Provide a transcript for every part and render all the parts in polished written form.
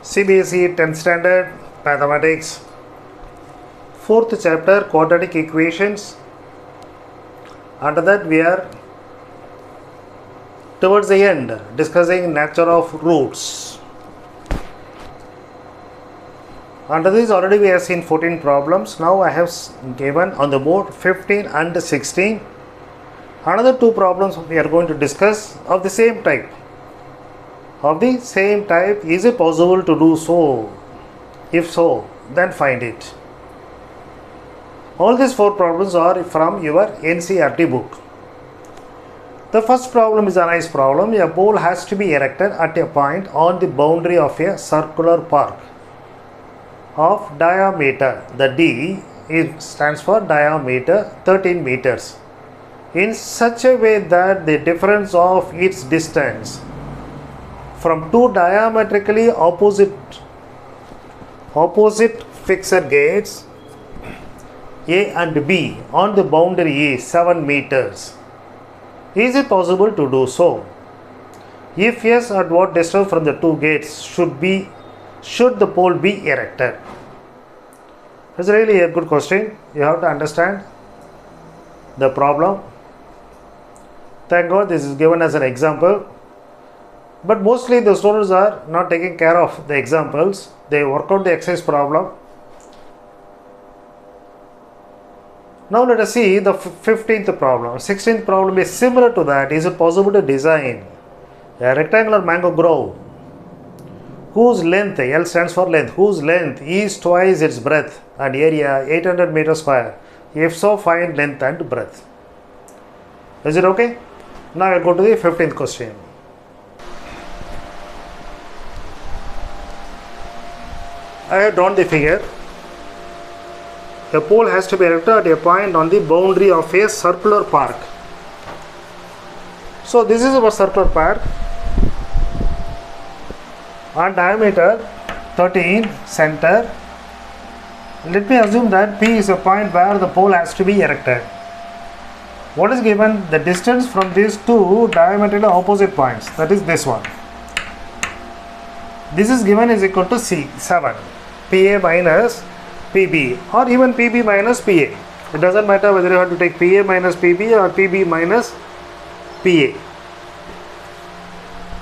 CBSE 10th Standard Mathematics 4th chapter Quadratic Equations. Under that we are towards the end discussing nature of roots. Under this already we have seen 14 problems. Now I have given on the board 15 and 16. Another two problems we are going to discuss of the same type. Is it possible to do so? If so, then find it. All these four problems are from your NCERT book. The first problem is a nice problem. A pole has to be erected at a point on the boundary of a circular park of diameter. The D stands for diameter 13 meters. In such a way that the difference of its distance from two diametrically opposite fixed gates A and B on the boundary is 7 meters. Is it possible to do so? If yes, at what distance from the two gates should the pole be erected? It's really a good question. You have to understand the problem. Thank God this is given as an example. But mostly the students are not taking care of the examples. They work out the exercise problem. Now let us see the 15th problem. 16th problem is similar to that. Is it possible to design a rectangular mango grove whose length, L stands for length, whose length is twice its breadth and area 800 meters square? If so, find length and breadth. Is it okay? Now we'll go to the 15th question. I have drawn the figure. A pole has to be erected at a point on the boundary of a circular park. So this is our circular park. On diameter 13, center. Let me assume that P is a point where the pole has to be erected. What is given? The distance from these two diametrically opposite points, that is this one. This is given is equal to C, 7. PA minus PB or even PB minus PA. It doesn't matter whether you have to take PA minus PB or PB minus PA.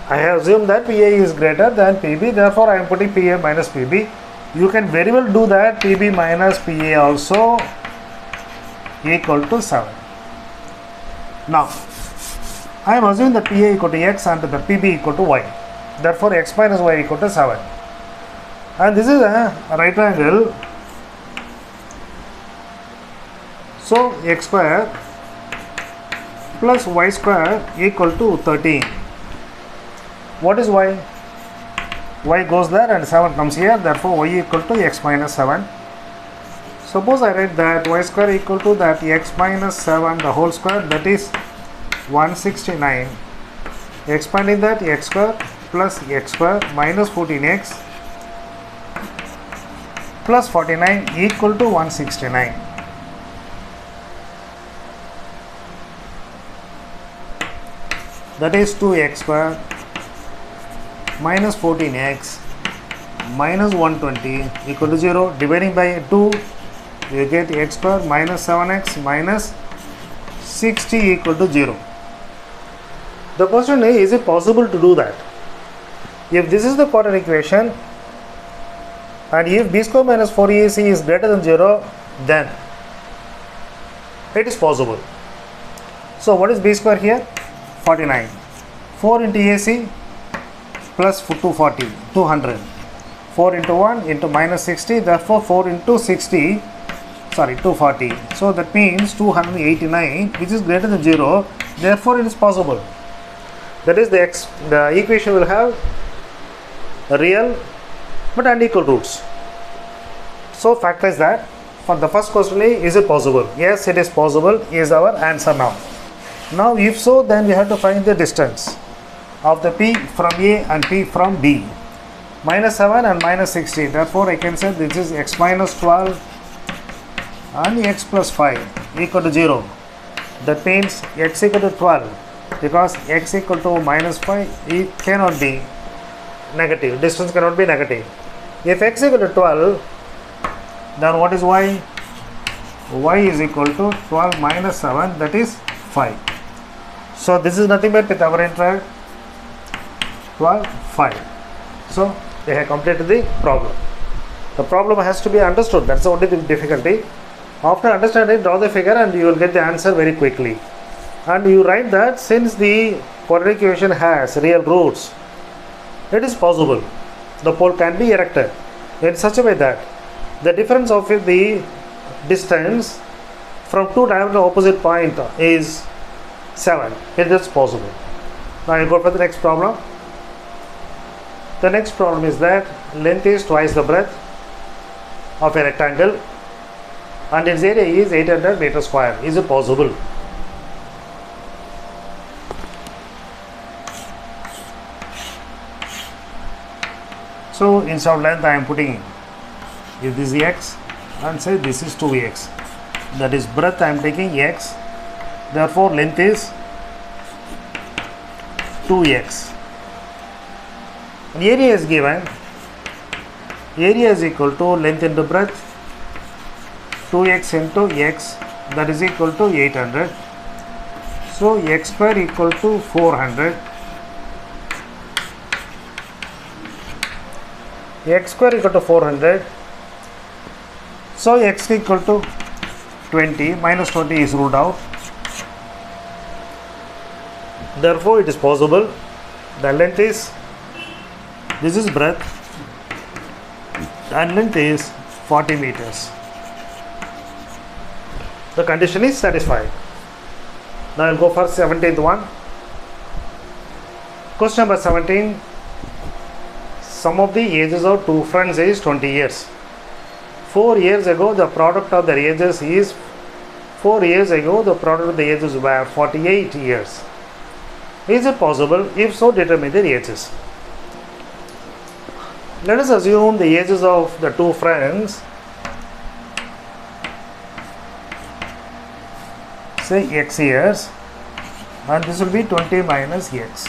I have assumed that PA is greater than PB, therefore I am putting PA minus PB. You can very well do that. PB minus PA also equal to 7. Now, I am assuming that PA equal to X and the PB equal to Y. Therefore, X minus Y equal to 7. And this is a right angle. So, X square plus Y square equal to 13. What is Y? Y goes there and 7 comes here. Therefore, Y equal to X minus 7. Suppose I write that Y square equal to that X minus 7 the whole square, that is 169. Expanding that, X square plus X square minus 14X plus 49 equal to 169. That is 2X square minus 14X minus 120 equal to 0. Dividing by 2, you get X square minus 7X minus 60 equal to 0. The question is it possible to do that? If this is the quadratic equation and if b square minus 4ac is greater than 0, then it is possible. So what is b square here? 49. 4 into ac plus 240, 200. 4 into 1 into minus 60, therefore 4 into 60, 240. So that means 289, which is greater than 0, therefore it is possible. That is the equation will have real but unequal roots. So factorize that. For the first question is it possible? Yes, it is possible is our answer now. Now if so, then we have to find the distance of the P from A and P from B. Minus 7 and minus 60. Therefore I can say this is X minus 12 and X plus 5 equal to 0. That means X equal to 12 because X equal to minus 5 it cannot be. negative. Distance cannot be negative. If x equal to 12, then what is y? Y is equal to 12 minus 7, that is 5. So this is nothing but Pythagorean triad. 12, 5. So they have completed the problem. The problem has to be understood. That's the only difficulty. After understanding, draw the figure and you will get the answer very quickly. And you write that since the quadratic equation has real roots, it is possible the pole can be erected in such a way that the difference of the distance from two diagonal opposite point is 7. It is possible. Now you go for the next problem. The next problem is that length is twice the breadth of a rectangle and its area is 800 meters square. Is it possible? So instead of length I am putting, if this is x and say this is 2x, that is breadth I am taking x, therefore length is 2x. Area is given, area is equal to length into breadth, 2x into x, that is equal to 800. So x square equal to 400. X square equal to 400. So x equal to 20, minus 20 is ruled out. Therefore it is possible the length is, this is breadth and length is 40 meters. The condition is satisfied. Now I will go for 17th one. Question number 17. Sum of the ages of two friends is 20 years. 4 years ago the product of their ages is 4 years ago the product of the ages were 48 years. Is it possible? If so, determine their ages. Let us assume the ages of the two friends, say x years, and this will be 20 minus x.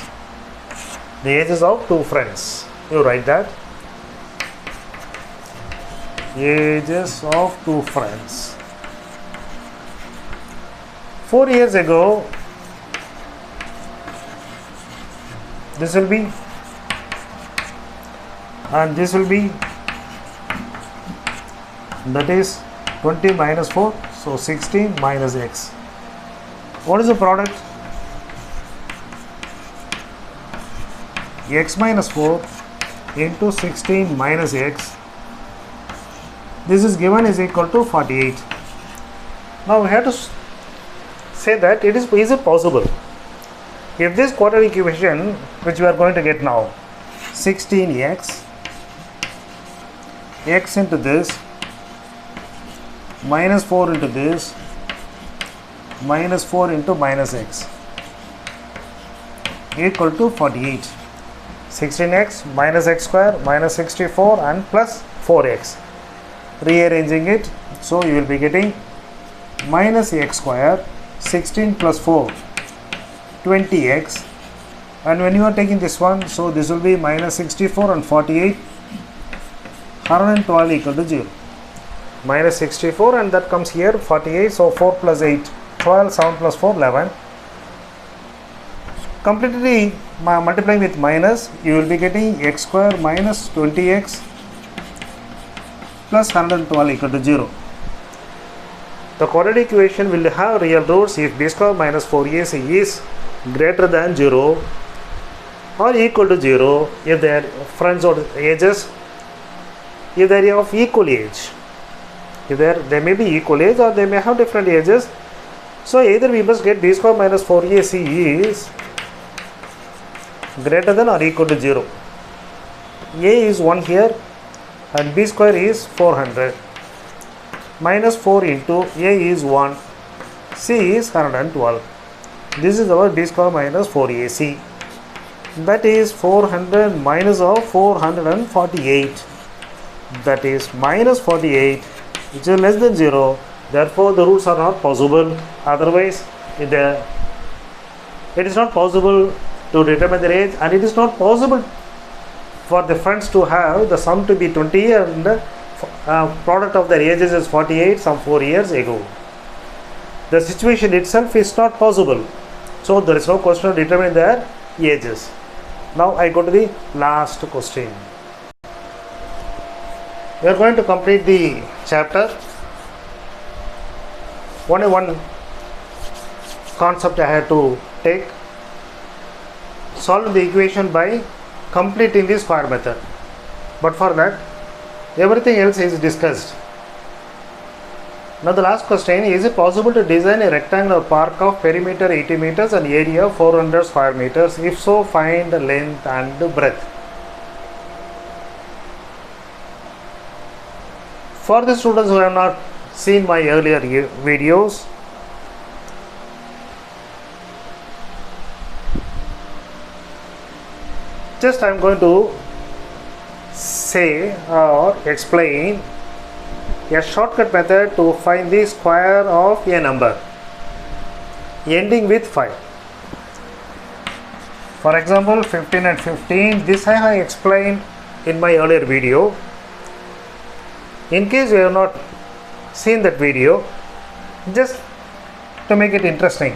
The ages of two friends. You write that. Ages of two friends. 4 years ago, this will be, and this will be, that is 20 minus 4, so 16 minus x. What is the product? X minus 4 into 16 minus x. This is given is equal to 48. Now we have to say that is it possible? If this quadratic equation which we are going to get now, 16x, x into this, minus 4 into this, minus 4 into minus x, equal to 48. 16x minus x square minus 64 and plus 4x. Rearranging it, so you will be getting minus x square, 16 plus 4, 20x, and when you are taking this one, so this will be minus 64 and 48, 112 equal to 0. Minus 64 and that comes here 48, so 4 plus 8, 12, 7 plus 4, 11. Completely multiplying with minus, you will be getting x square minus 20x plus 112 equal to 0. The quadratic equation will have real roots if b square minus 4ac is greater than 0 or equal to 0 if they are friends or ages, if they are of equal age. If they may be equal age or they may have different ages. So either we must get b square minus 4ac is greater than or equal to 0. A is 1 here and b square is 400. Minus 4 into a is 1, c is 112. This is our b square minus 4ac. That is 400 minus of 448. That is minus 48, which is less than 0. Therefore, the roots are not possible. Otherwise, it is not possible to determine their age, and it is not possible for the friends to have the sum to be 20 and product of their ages is 48 some 4 years ago. The situation itself is not possible. So there is no question of determining their ages. Now I go to the last question. We are going to complete the chapter. Only one concept I had to take. Solve the equation by completing the square method. But for that, everything else is discussed. Now the last question, is it possible to design a rectangular park of perimeter 80 meters and area 400 square meters? If so, find the length and the breadth. For the students who have not seen my earlier videos, just I am going to say or explain a shortcut method to find the square of a number ending with 5. For example, 15 and 15, this I have explained in my earlier video. In case you have not seen that video, just to make it interesting,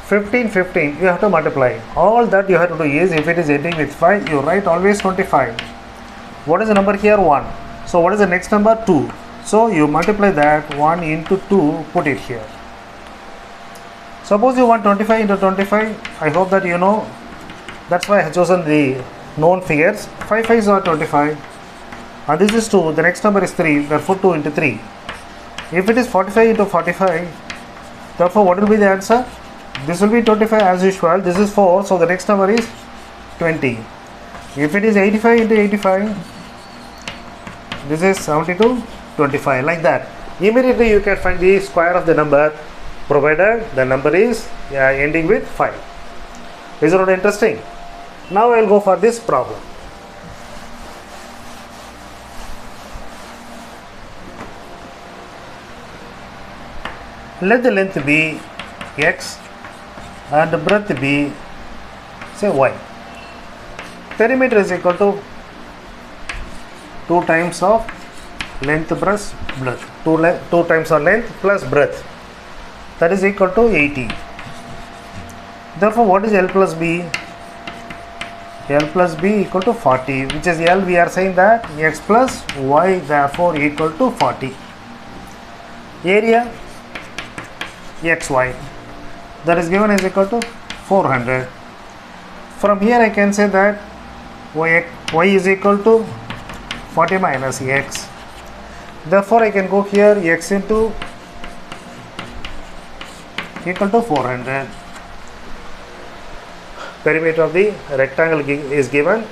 15 you have to multiply. All that you have to do is, if it is ending with 5, you write always 25. What is the number here? 1. So what is the next number? 2. So you multiply that 1 into 2, put it here. Suppose you want 25 into 25, I hope that you know. That's why I have chosen the known figures. 5 5s are 25 and this is 2. The next number is 3, therefore 2 into 3. If it is 45 into 45, therefore what will be the answer? This will be 25 as usual. This is 4, so the next number is 20. If it is 85 into 85, this is 72, 25, like that. Immediately you can find the square of the number, provided the number is ending with 5. Is it not interesting? Now I will go for this problem. Let the length be x and the breadth be, say, y. Perimeter is equal to 2 times of length plus breadth. 2 times of length plus breadth. That is equal to 80. Therefore, what is L plus B? L plus B equal to 40, which is L. We are saying that x plus y therefore equal to 40. Area xy, that is given as equal to 400. From here I can say that y is equal to 40 minus x. Therefore I can go here x into equal to 400. Perimeter of the rectangle is given.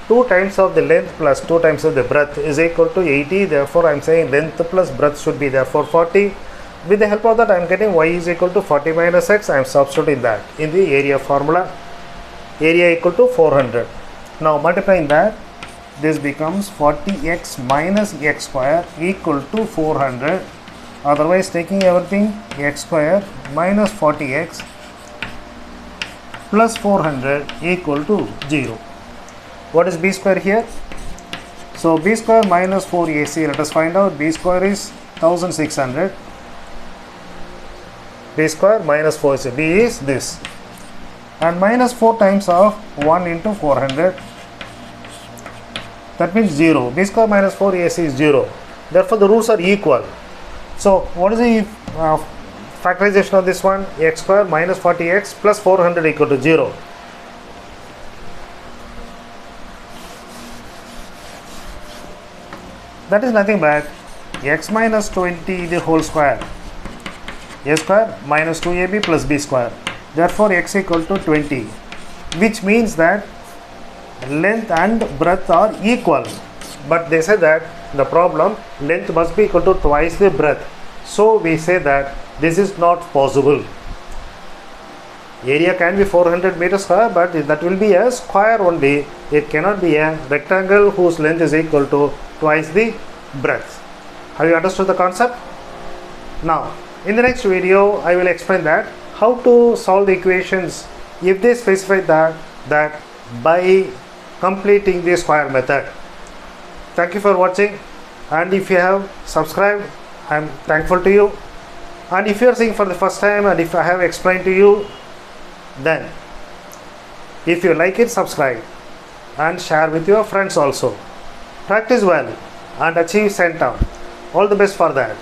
2 times of the length plus 2 times of the breadth is equal to 80. Therefore I am saying length plus breadth should be therefore 40. With the help of that I am getting y is equal to 40 minus x. I am substituting that in the area formula. Area equal to 400. Now multiplying that, this becomes 40x minus x square equal to 400. Otherwise, taking everything, x square minus 40x plus 400 equal to 0. What is b square here? So b square minus 4ac, let us find out. B square is 1600. B square minus 4ac, b is this, and minus 4 times of 1 into 400, that means 0. B square minus 4ac is 0. Therefore the roots are equal. So what is the factorization of this one? X square minus 40x plus 400 equal to 0. That is nothing but x minus 20 the whole square, a square minus 2ab plus b square. Therefore x equal to 20, which means that length and breadth are equal. But they say that the problem, length must be equal to twice the breadth. So we say that this is not possible. Area can be 400 meters square, but that will be a square only. It cannot be a rectangle whose length is equal to twice the breadth. Have you understood the concept? Now in the next video I will explain that how to solve the equations if they specify that by completing the square method. Thank you for watching, and if you have subscribed, I am thankful to you. And if you are seeing for the first time and if I have explained to you, then if you like it, subscribe and share with your friends also. Practice well and achieve centum. All the best for that.